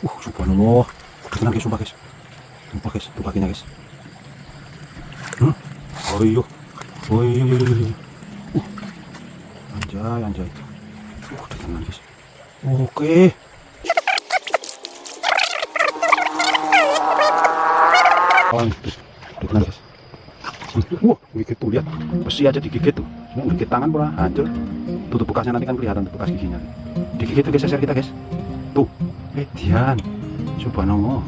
Subhanallah. Tenang guys, sumpah guys. Sumpah guys, tuh kakinya guys. Oh iya. Oh iya, iya, iya, iya. Anjay, anjay. Tenang guys. Oke. Tenang guys. Wah, gigit tuh, lihat. Besi aja digigit tuh. Gigit tangan pula hancur. Tutup bekasnya nanti kan kelihatan tuh bekas giginya. Digigit tuh guys, kita guys. Tuh. Dian. Subhanallah.